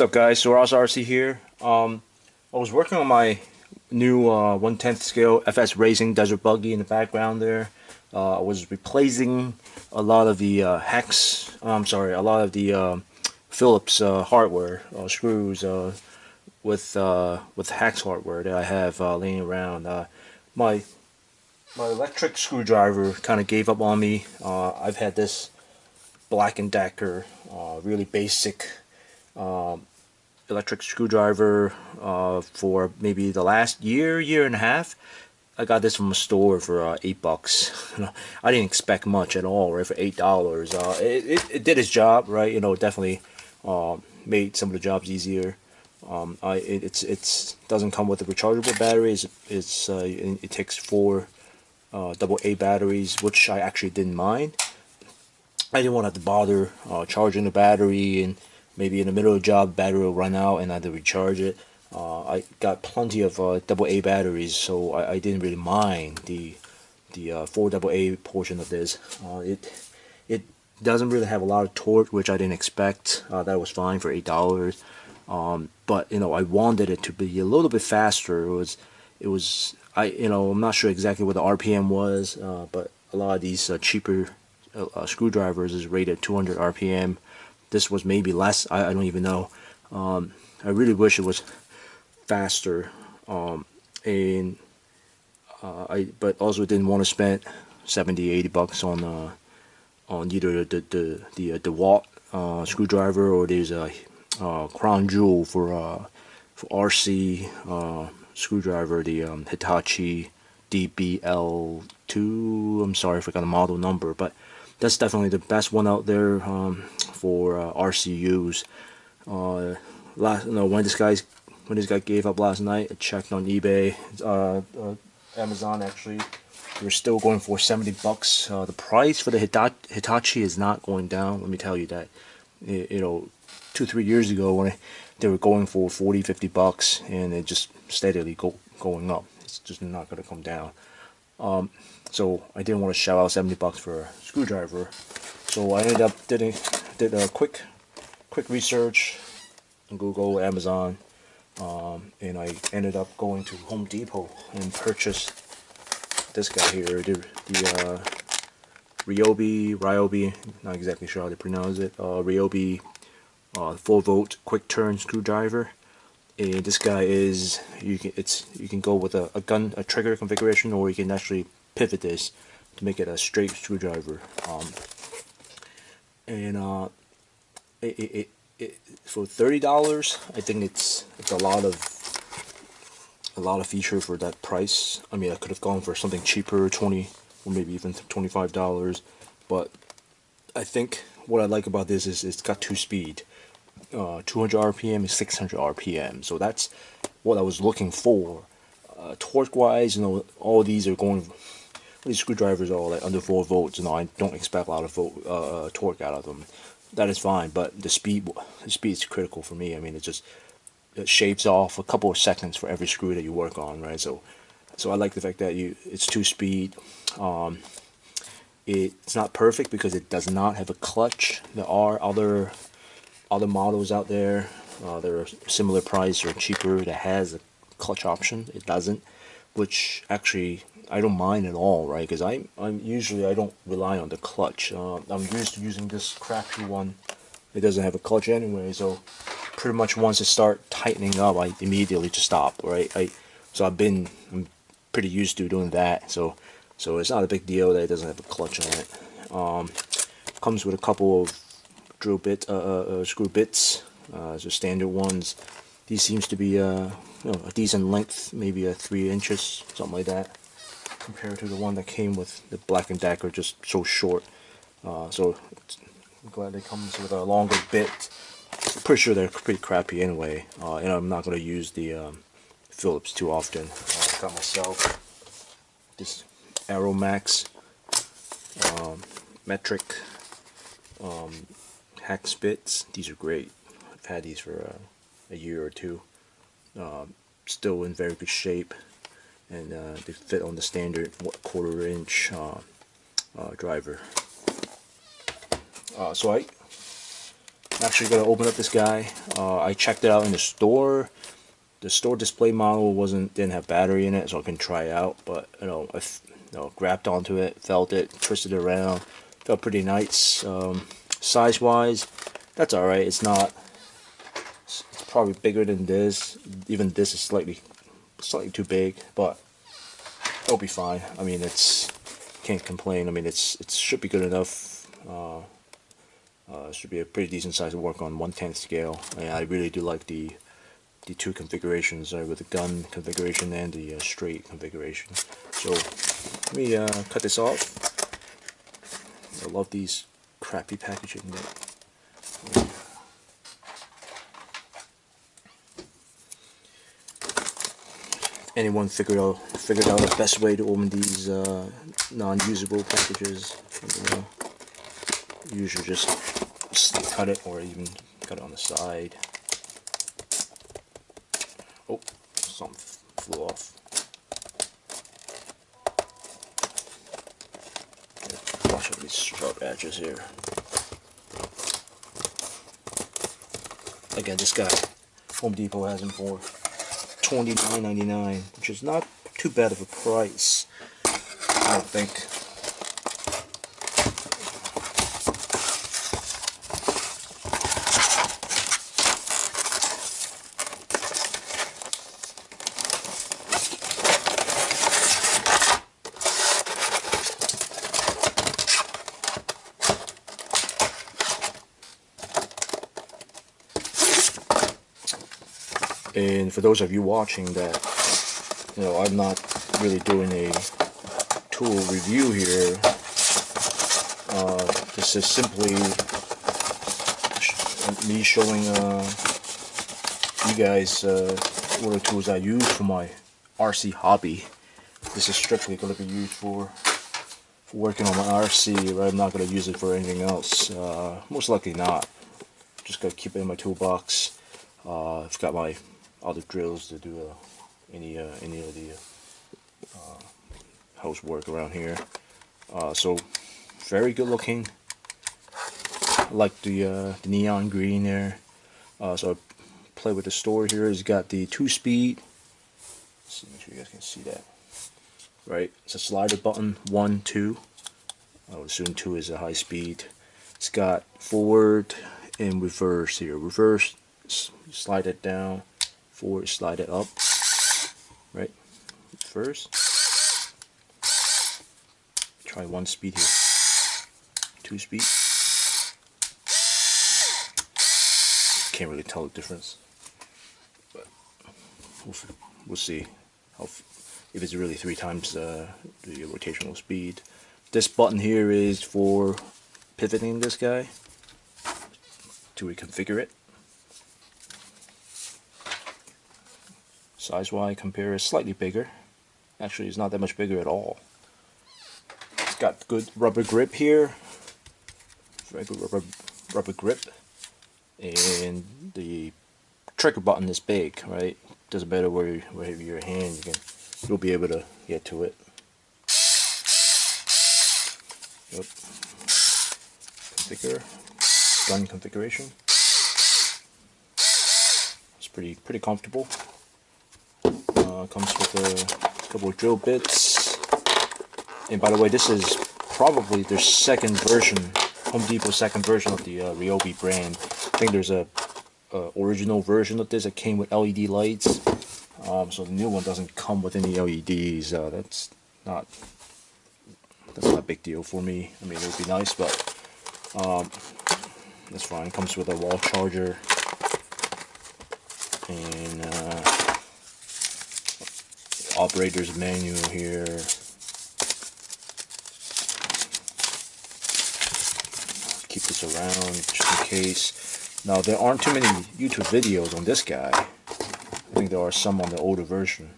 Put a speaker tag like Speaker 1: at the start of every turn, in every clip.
Speaker 1: What's up, guys? Soros RC here. I was working on my new 1/10 scale FS Racing Desert Buggy in the background there. I was replacing a lot of the a lot of the Phillips hardware screws with hex hardware that I have laying around. My electric screwdriver kind of gave up on me. I've had this Black & Decker, really basic electric screwdriver for maybe the last year and a half. I got this from a store for $8. I didn't expect much at all, right? For $8, it did its job, right? Definitely made some of the jobs easier. It's doesn't come with a rechargeable battery. It takes 4 AA batteries, which I actually didn't mind. I didn't want to have to bother charging the battery, and maybe in the middle of the job, battery will run out and I had to recharge it. I got plenty of AA batteries, so I didn't really mind the 4 AA portion of this. It doesn't really have a lot of torque, which I didn't expect. That was fine for $8. But I wanted it to be a little bit faster. I'm not sure exactly what the RPM was, but a lot of these cheaper screwdrivers is rated 200 RPM. This was maybe less. I don't even know. I really wish it was faster, but also didn't want to spend $70-80 on either the DeWalt screwdriver, or there's a crown jewel for RC screwdriver, the Hitachi DBL2. I'm sorry, I forgot the model number, but that's definitely the best one out there for RCUs. When this guy gave up last night, I checked on eBay, Amazon actually. We're still going for $70. The price for the Hitachi is not going down. Let me tell you that. 2-3 years ago, when they were going for $40-50, and it just steadily going up. It's just not going to come down. So I didn't want to shell out $70 for a screwdriver. So I ended up did a quick research on Google, Amazon, and I ended up going to Home Depot and purchased this guy here, the RYOBI, not exactly sure how to pronounce it, RYOBI 4-volt QuickTurn screwdriver. And this guy is, you can go with a trigger configuration, or you can actually pivot this to make it a straight screwdriver. For $30, I think it's a lot of feature for that price. I mean, I could have gone for something cheaper, 20 or maybe even $25, but I think what I like about this is it's got 2-speed, 200 RPM and 600 RPM. So that's what I was looking for. Torque wise, all these are going. These screwdrivers are all like under 4 volts. I don't expect a lot of torque out of them. That is fine, but the speed is critical for me. I mean, it shaves off a couple of seconds for every screw that you work on, right? So I like the fact that it's 2-speed. It's not perfect because it does not have a clutch. There are other models out there. They're similar price or cheaper that has a clutch option. It doesn't, which actually I don't mind at all, right? Because I don't rely on the clutch. I'm used to using this crappy one. It doesn't have a clutch anyway, so pretty much once it start tightening up, I immediately just stop, right? I'm pretty used to doing that, so it's not a big deal that it doesn't have a clutch on it. Comes with a couple of drill bit, screw bits, just standard ones. These seems to be a decent length, maybe 3 inches, something like that, compared to the one that came with the Black & Decker, just so short. So I'm glad it comes with a longer bit. I'm pretty sure they're pretty crappy anyway, and I'm not going to use the Phillips too often. I got myself this Aero Max metric hex bits. These are great. I've had these for a year or two. Still in very good shape, and they fit on the standard 1/4 inch driver. So I'm actually gonna open up this guy. I checked it out in the store. The store display model didn't have battery in it, so I couldn't try it out. But grabbed onto it, felt it, twisted it around, felt pretty nice. Size-wise, that's all right. It's not. It's probably bigger than this. Even this is slightly too big, but it'll be fine. I mean, can't complain. I mean, it should be good enough. It should be a pretty decent size to work on 1/10 scale. And I really do like the two configurations, with the gun configuration and the straight configuration. So let me cut this off. I love these crappy packaging. Anyone figured out the best way to open these non-usable packages? You usually just cut it, or even cut it on the side. Oh, something flew off. Watch out these sharp edges here. Again, this guy, Home Depot has them for $29.99, which is not too bad of a price, I don't think. And for those of you watching that, I'm not really doing a tool review here. This is simply me showing you guys what the tools I use for my RC hobby. This is strictly going to be used for working on my RC, right? I'm not going to use it for anything else. Most likely not. Just going to keep it in my toolbox. I've got my other drills to do any of the housework around here. So very good looking. I like the neon green there. So I play with the store here. It's got the 2-speed. Let's see, make sure you guys can see that. Right, it's a slider button, 1, 2. I would assume 2 is a high speed. It's got forward and reverse here. Reverse, slide it down. Forward, slide it up. Right, first. Try 1 speed here. 2 speed. Can't really tell the difference, but we'll see if it's really 3 times the rotational speed. This button here is for pivoting this guy to reconfigure it. Size-wise, compare is slightly bigger. Actually, it's not that much bigger at all. It's got good rubber grip here. Very good rubber grip. And the trigger button is big, right? Doesn't matter where your hand, you'll be able to get to it. Yep. Configure, gun configuration. It's pretty comfortable. Comes with a couple of drill bits. And by the way, this is probably their second version, Home Depot's second version of the RYOBI brand. I think there's a original version of this that came with LED lights. So the new one doesn't come with any LEDs. That's not a big deal for me. I mean, it would be nice, but that's fine. It comes with a wall charger and operator's manual here. Keep this around just in case. Now, there aren't too many YouTube videos on this guy. I think there are some on the older version.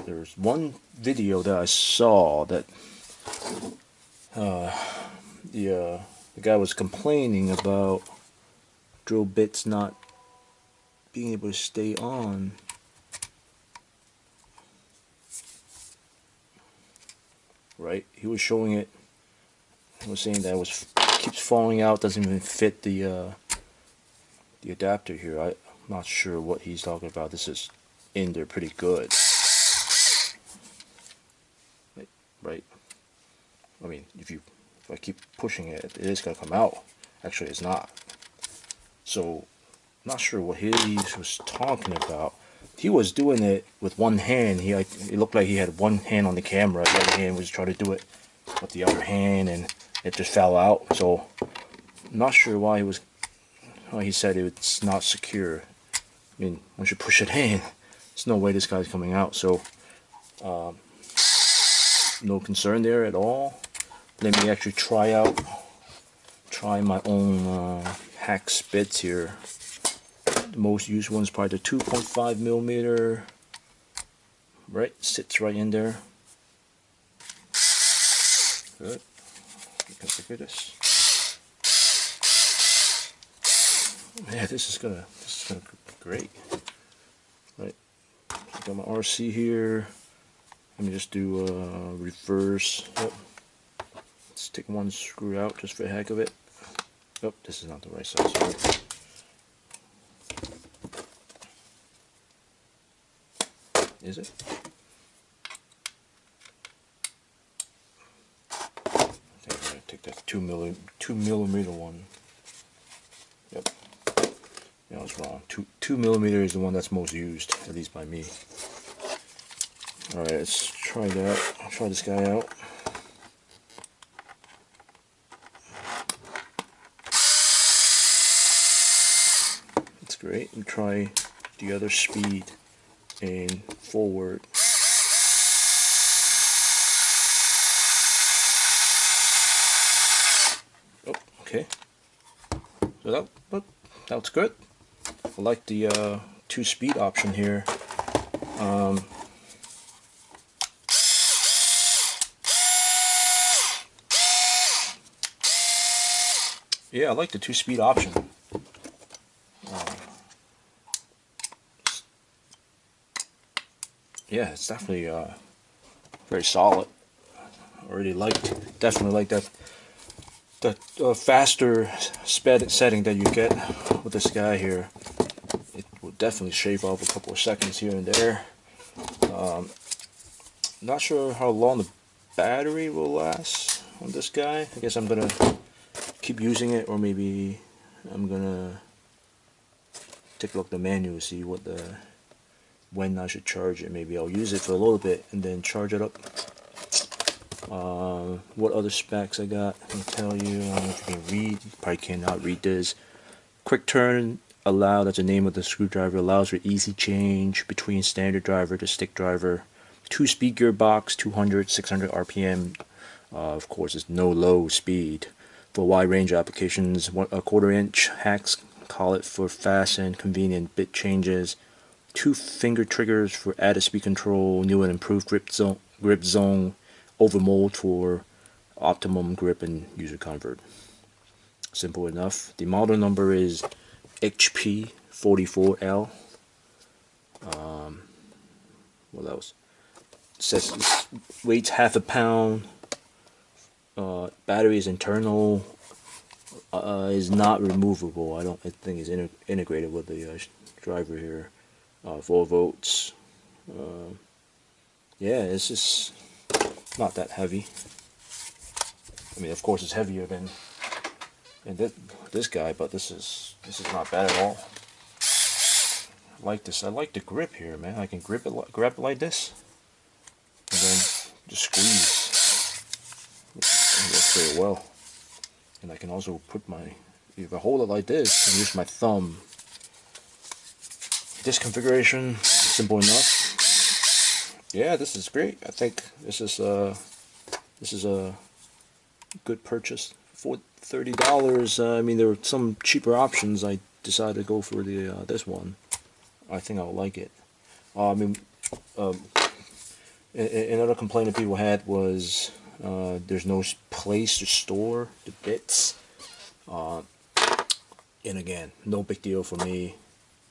Speaker 1: There's one video that I saw that the guy was complaining about drill bits not being able to stay on. Right, he was showing it. He was saying that it keeps falling out, doesn't even fit the the adapter here, I'm not sure what he's talking about. This is in there pretty good. Right? I mean, if I keep pushing it, it is gonna come out. Actually, it's not. So, not sure what he was talking about. He was doing it with one hand. It looked like he had one hand on the camera. The other hand was trying to do it with the other hand, and it just fell out. So, not sure why he said it's not secure. I mean, once you push it in, there's no way this guy's coming out. So, no concern there at all. Let me actually try my own hex bits here. The most used one is probably the 2.5 millimeter. Right, sits right in there. Good. You can figure this. Yeah, this is gonna be great. Right, I got my RC here. Let me just do reverse. Yep. Let's take one screw out just for the heck of it. Oh, this is not the right size. Sorry. Is it? I think I'm gonna take that 2 millimeter one. Yep. Yeah, I was wrong. 2 millimeter is the one that's most used, at least by me. Alright, let's try that. I'll try this guy out. That's great. And try the other speed and forward. Oh, okay. So that's good. I like the 2-speed option here. Yeah, I like the 2-speed option. Yeah, it's definitely very solid. Definitely like that faster setting that you get with this guy here. It will definitely shave off a couple of seconds here and there. Not sure how long the battery will last on this guy. I guess I'm gonna keep using it, or maybe I'm gonna take a look at the manual, see when I should charge it. Maybe I'll use it for a little bit and then charge it up. What other specs I got? I can tell you. I don't know if you can read. You probably cannot read this. QuickTurn that's the name of the screwdriver. Allows for easy change between standard driver to stick driver. 2-speed gearbox, 200, 600 RPM. Of course, it's no low speed. For a wide range of applications, 1/4 inch hex, call it for fast and convenient bit changes. 2 finger triggers for added speed control, new and improved grip zone, overmold for optimum grip and user comfort. Simple enough. The model number is HP44L. What else? It says it weighs half a pound. Battery is internal. Is not removable. I think it's integrated with the driver here. 4 volts. Yeah, it's just not that heavy. I mean, of course, it's heavier than this guy, but this is not bad at all. I like this. I like the grip here, man. I can grab it like this, and then just squeeze. It works very well. And I can also if I hold it like this and use my thumb. This configuration, simple enough. Yeah, this is great. I think this is a good purchase for $30. I mean, there were some cheaper options. I decided to go for this one. I think I'll like it. I mean, another complaint that people had was there's no place to store the bits. And again, no big deal for me.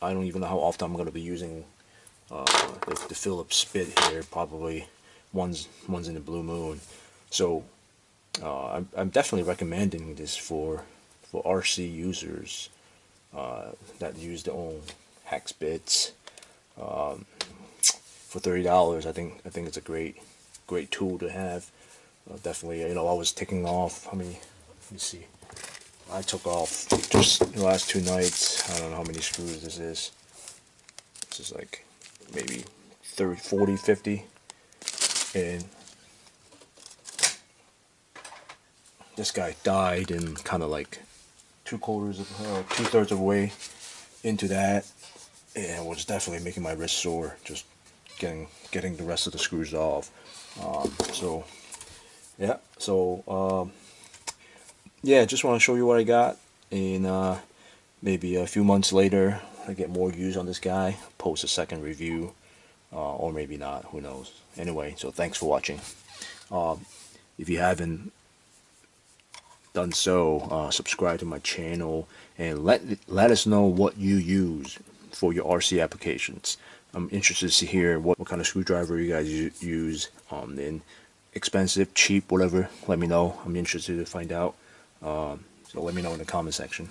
Speaker 1: I don't even know how often I'm going to be using the Phillips bit here. Probably once in a blue moon. So I'm definitely recommending this for RC users. that use their own hex bits for $30. I think it's a great tool to have. Definitely, you know, I was taking off. Let me see. I took off just the last 2 nights. I don't know how many screws this is. This is like maybe 30, 40, 50. And this guy died in kind of like 2/3 of the way into that, and was definitely making my wrist sore just getting the rest of the screws off. So yeah, yeah, just want to show you what I got, and maybe a few months later I get more views on this guy, post a second review, or maybe not, who knows. Anyway, so thanks for watching. If you haven't done so, subscribe to my channel and let us know what you use for your RC applications. I'm interested to hear what kind of screwdriver you guys use, and expensive, cheap, whatever. Let me know. I'm interested to find out. So let me know in the comment section.